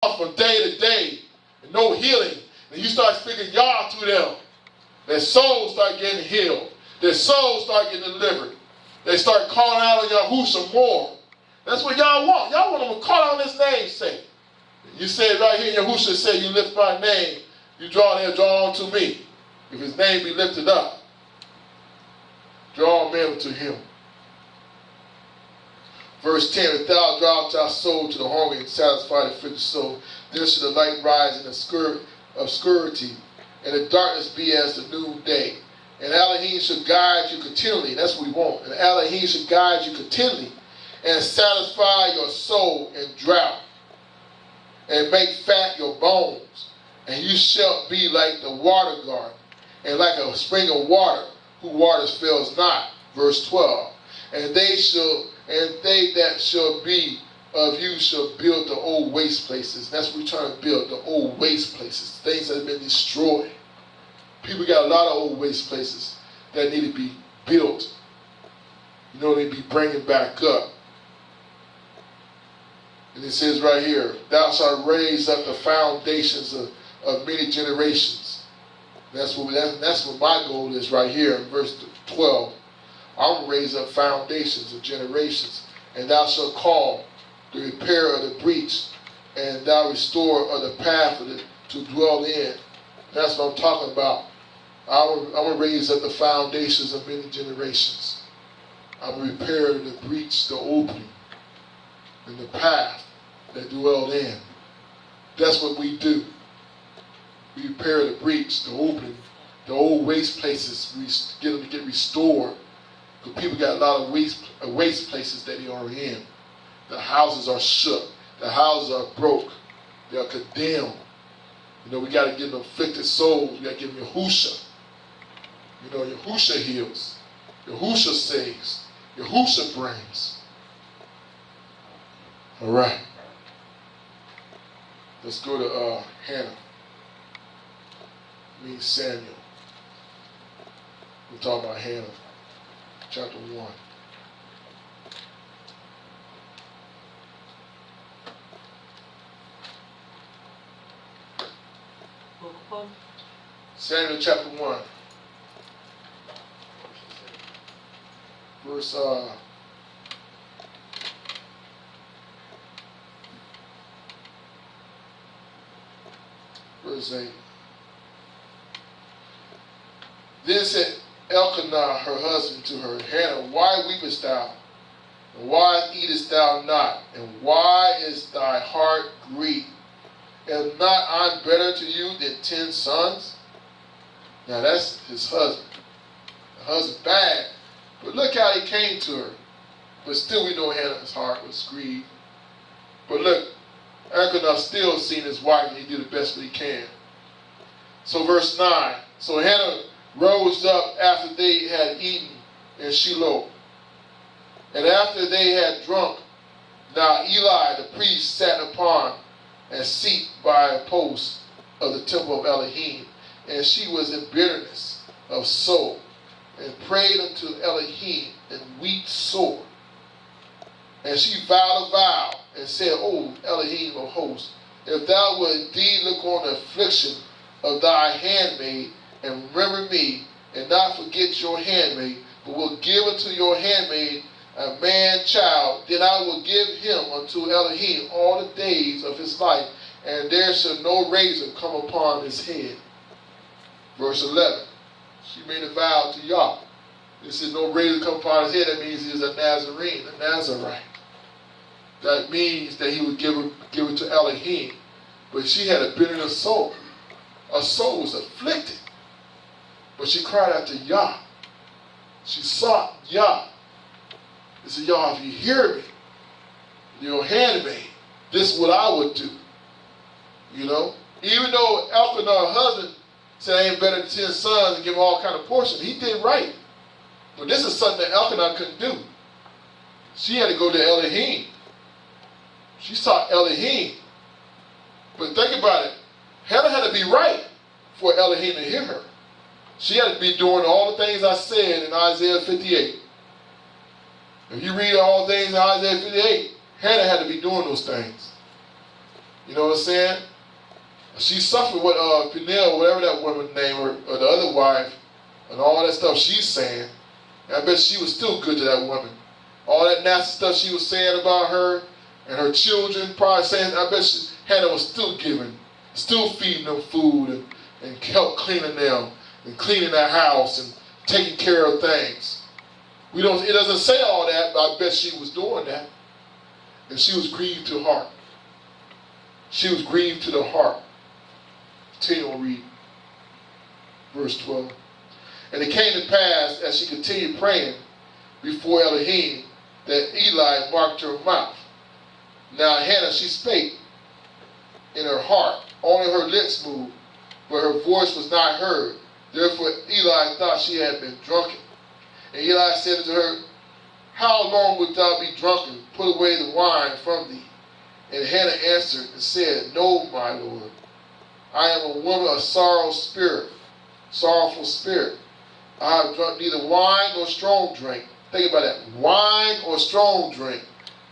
from day to day, and no healing, and you start speaking Yah to them, their souls start getting healed. Their souls start getting delivered. They start calling out on Yahusha more. That's what y'all want. Y'all want them to call on his name, say. You say it right here, Yahusha said, you lift my name, you draw unto me. If his name be lifted up, draw men unto him. Verse 10, if thou draw out thy soul to the hungry and satisfy the afflicted soul, then shall the light rise in the obscurity, and the darkness be as the noonday. And Elohim shall guide you continually. That's what we want. And Elohim shall guide you continually and satisfy your soul in drought and make fat your bones. And you shall be like the water garden and like a spring of water whose waters fails not. Verse 12. And they that shall be of you shall build the old waste places. That's what we're trying to build, the old waste places, things that have been destroyed. People got a lot of old waste places that need to be built. You know, they be bringing back up. And it says right here, thou shalt raise up the foundations of many generations. That's what my goal is right here in verse 12. I will raise up foundations of generations, and thou shalt call the repair of the breach, and thou restore of the path to dwell in. That's what I'm talking about. I'm going to raise up the foundations of many generations. I'm going to repair the breach, the opening, and the path that dwell in. That's what we do. We repair the breach, the opening, the old waste places. We get them to get restored. Because people got a lot of waste places that they are in. The houses are shook. The houses are broke. They are condemned. You know, we got to give them afflicted souls. We got to give them Yahusha. You know, Yahusha heals. Yahusha saves. Yahusha brings. All right. Let's go to Hannah. Samuel. We're talking about Hannah. Chapter 1. Samuel chapter 1. Verse verse 8. Then said Elkanah, her husband, to her, Hannah, why weepest thou? And why eatest thou not? And why is thy heart grieved? Am not I better to you than 10 sons? Now that's his husband. The husband bad. But look how he came to her. But still we know Hannah's heart was grieved. But look, Elkanah still seen his wife and he did the best that he can. So verse 9. So Hannah rose up after they had eaten in Shiloh. And after they had drunk, now Eli the priest sat upon a seat by a post of the temple of Elohim. And she was in bitterness of soul, and prayed unto Elohim, and wept sore. And she vowed a vow, and said, O Elohim of hosts, if thou wilt indeed look on the affliction of thy handmaid, and remember me, and not forget your handmaid, but will give unto your handmaid a man child, then I will give him unto Elohim all the days of his life, and there shall no razor come upon his head. Verse 11. She made a vow to Yah. It says no razor come upon his head. That means he is a Nazarene, a Nazarite. That means that he would give it to Elohim. But she had a bitterness soul. Her soul was afflicted. But she cried out to Yah. She sought Yah. She said, Yah, if you hear me, your handmaid, this is what I would do. You know? Even though Elkanah, her husband, said I ain't better than 10 sons and give him all kind of portions, he did right. But this is something that Elkanah couldn't do. She had to go to Elohim. She sought Elohim. But think about it. Hannah had to be right for Elohim to hear her. She had to be doing all the things I said in Isaiah 58. If you read all things in Isaiah 58, Hannah had to be doing those things. You know what I'm saying? She suffered with Peniel, whatever that woman's name, or the other wife, and all that stuff she's saying. And I bet she was still good to that woman. All that nasty stuff she was saying about her and her children, probably saying, I bet Hannah was still giving, still feeding them food and help cleaning them and cleaning their house and taking care of things. It doesn't say all that, but I bet she was doing that. And she was grieved to the heart. She was grieved to the heart. Continue on reading. Verse 12. And it came to pass, as she continued praying before Elohim, that Eli marked her mouth. Now Hannah, she spake in her heart. Only her lips moved, but her voice was not heard. Therefore Eli thought she had been drunken. And Eli said unto her, How long wilt thou be drunken? Put away the wine from thee. And Hannah answered and said, No, my Lord. I am a woman of sorrowful spirit. I have drunk neither wine nor strong drink. Think about that. Wine or strong drink.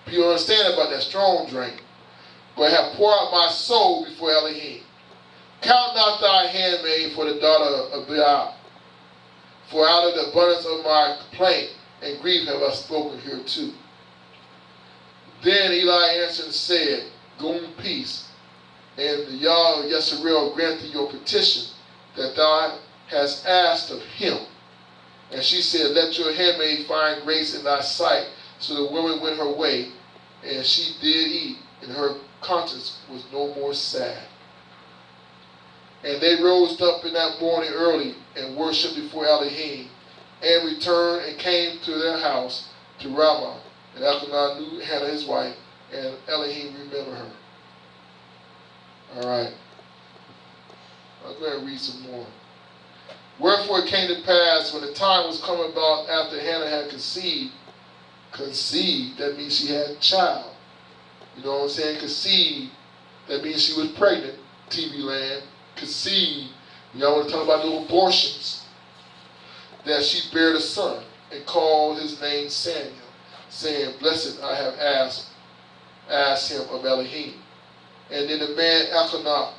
People understand about that strong drink. But have poured out my soul before Elohim. Count not thy handmaid for the daughter of Baal. For out of the abundance of my complaint and grief have I spoken here too. Then Eli answered and said, Go in peace, and the Yah Yisrael grant thee your petition that thou hast asked of him. And she said, Let your handmaid find grace in thy sight. So the woman went her way, and she did eat, and her conscience was no more sad. And they rose up in that morning early and worshipped before Elohim, and returned and came to their house to Ramah. And Elkanah knew Hannah his wife, and Elohim remembered her. All right. I'm going to read some more. Wherefore it came to pass, when the time was come about after Hannah had conceived, that means she had a child. You know what I'm saying? Conceived, that means she was pregnant, TV land. Conceived, y'all want to talk about little abortions, that she bare a son, and called his name Samuel, saying, Blessed I have asked him of Elohim. And then the man Elkanah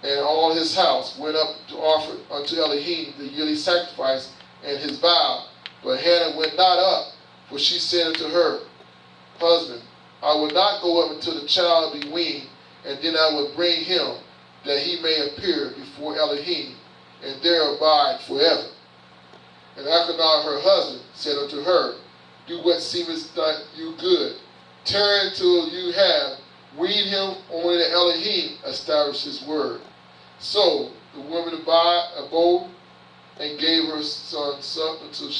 and all his house went up to offer unto Elohim the yearly sacrifice and his vow. But Hannah went not up, for she said unto her husband, I will not go up until the child be weaned, and then I will bring him, that he may appear before Elohim, and there abide forever. And Elkanah her husband said unto her, Do what seemeth you good. Tarry till you have weaned him, only that Elohim establish his word. So the woman abode and gave her son suck until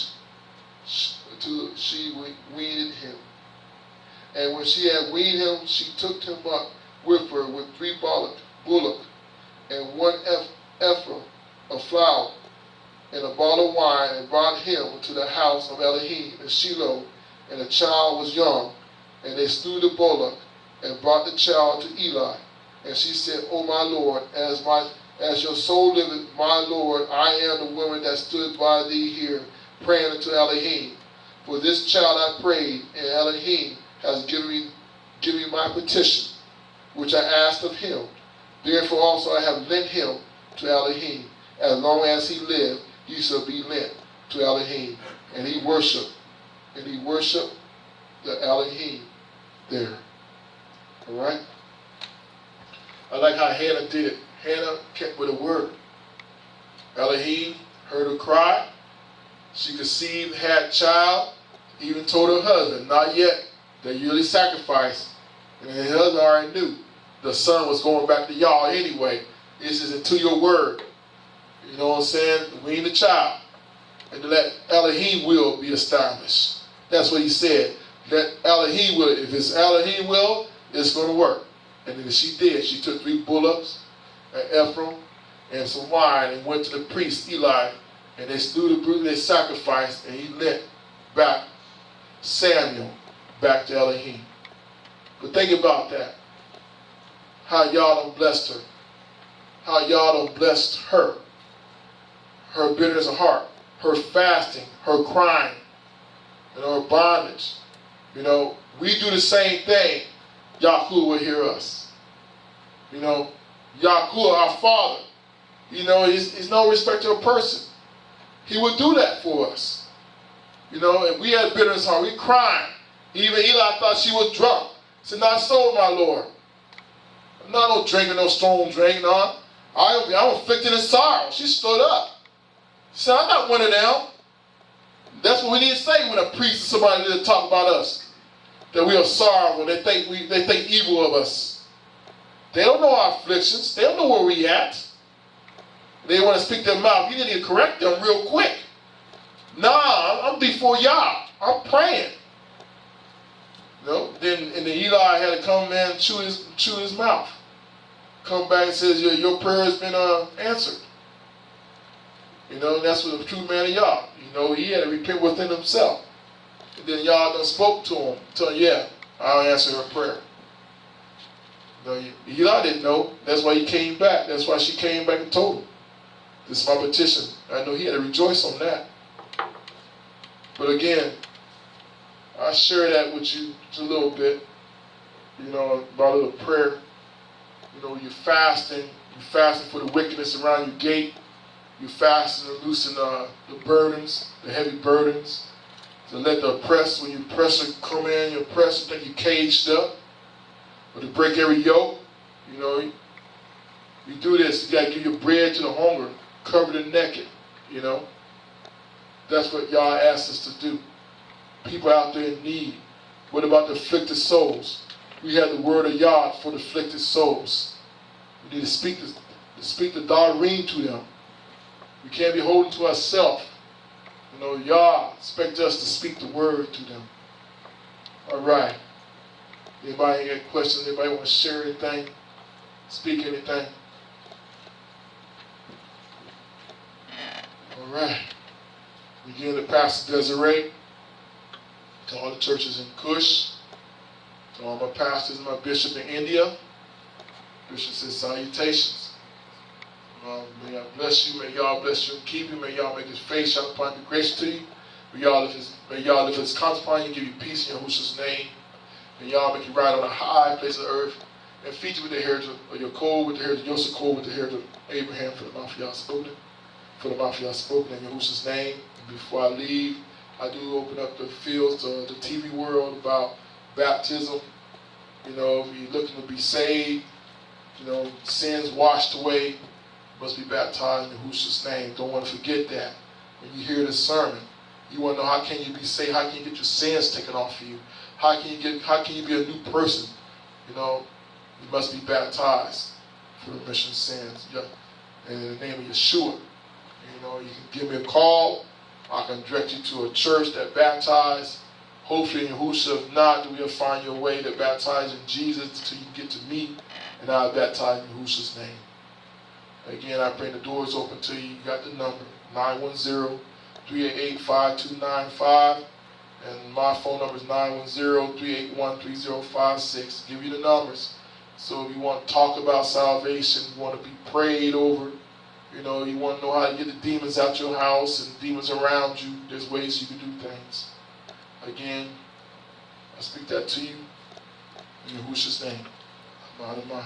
she weaned him. And when she had weaned him, she took him up with her with 3 bullocks, and 1 ephah of flour, and a bottle of wine, and brought him to the house of Elohim in Shiloh. And the child was young. And they slew the bullock, and brought the child to Eli. And she said, O my Lord, as your soul liveth, my Lord, I am the woman that stood by thee here, praying unto Elohim. For this child I prayed, and Elohim has given me my petition, which I asked of him. Therefore also I have lent him to Elohim. As long as he lived, he shall be lent to Elohim. And he worshiped the Elohim there. Alright? I like how Hannah did it. Hannah kept with a word. Elohim heard her cry. She conceived, had a child, even told her husband, not yet, the yearly sacrifice. And her husband already knew the son was going back to y'all anyway. This is into your word. You know what I'm saying? Wean the child. And to let Elohim will be established. That's what he said. Let Elohim will. If it's Elohim will, it's going to work. And then she did. She took 3 bullocks, an ephah, and some wine, and went to the priest Eli, and they slew the brute they sacrificed, and he led back Samuel back to Elohim. But think about that. How y'all done blessed her. How y'all done blessed her. Her bitterness of heart. Her fasting. Her crying. And her bondage. You know, we do the same thing. Yahuwah will hear us. You know, Yahuwah, our Father, you know, he's no respecter of person. He would do that for us. You know, if we had bitterness heart, we crying. Even Eli thought she was drunk. He said, not so, my Lord. I'm not no drinking, no strong drink, no. I'm afflicted in sorrow. She stood up. She said, I'm not one of them. That's what we need to say when a priest or somebody need to talk about us. That we are sorrowful. They think evil of us. They don't know our afflictions. They don't know where we at. They want to speak their mouth. You need to correct them real quick. Nah, I'm before y'all. I'm praying. You know? Then Eli had to come and chew his mouth. Come back and says, your prayer has been answered. You know, that's what the true man of Yah. You know, he had to repent within himself. And then Yah done spoke to him. Told him, yeah, I'll answer her prayer. You know, Eli didn't know. That's why he came back. That's why she came back and told him. This is my petition. I know he had to rejoice on that. But again, I share that with you just a little bit. You know, about a little prayer. You know, you're fasting for the wickedness around your gate. You're fasting to loosen the burdens, the heavy burdens. To let the oppressed, when you oppressor come in, you oppressor think you caged up. Or to break every yoke. You know, you do this, you got to give your bread to the hungry, cover the naked. You know, that's what y'all asked us to do. People out there in need. What about the afflicted souls? We have the word of Yah for the afflicted souls. We need to speak the Dareen to them. We can't be holding to ourselves. You know, Yah expect us to speak the word to them. All right. Anybody got questions? Anybody want to share anything? Speak anything? All right. We give to Pastor Desiree, to all the churches in Kush, to all my pastors and my bishop in India. Bishop says salutations. May God bless you. May y'all bless you and keep you. May y'all make his face shine upon you, grace to you. May y'all lift his countenance upon you and give you peace in Yahushua's name. May y'all make you ride on a high place of the earth and feed you with the heritage of your code, with the heritage of Yosef, with the heritage of Abraham, for the mouth of Yah spoken. For the mouth of Yah spoken in Yahushua's name. And before I leave, I do open up the fields to the TV world about baptism. You know, if you're looking to be saved, you know, sins washed away, must be baptized in Yahushua's name. Don't want to forget that. When you hear this sermon, you want to know how can you be saved? How can you get your sins taken off of you? How can you be a new person? You know, you must be baptized for the remission of sins. In the name of Yeshua. You know, you can give me a call. I can direct you to a church that baptizes. Hopefully in Yahushua, if not, we'll find your way to baptize in Jesus until you get to me, and I'll baptize in Yahushua's name. Again, I bring the doors open to you. You got the number, 910-388-5295. And my phone number is 910-381-3056. Give you the numbers. So if you want to talk about salvation, you want to be prayed over, you know, you want to know how to get the demons out your house and demons around you, there's ways you can do things. Again, I speak that to you in Yahushua's name. Adonai.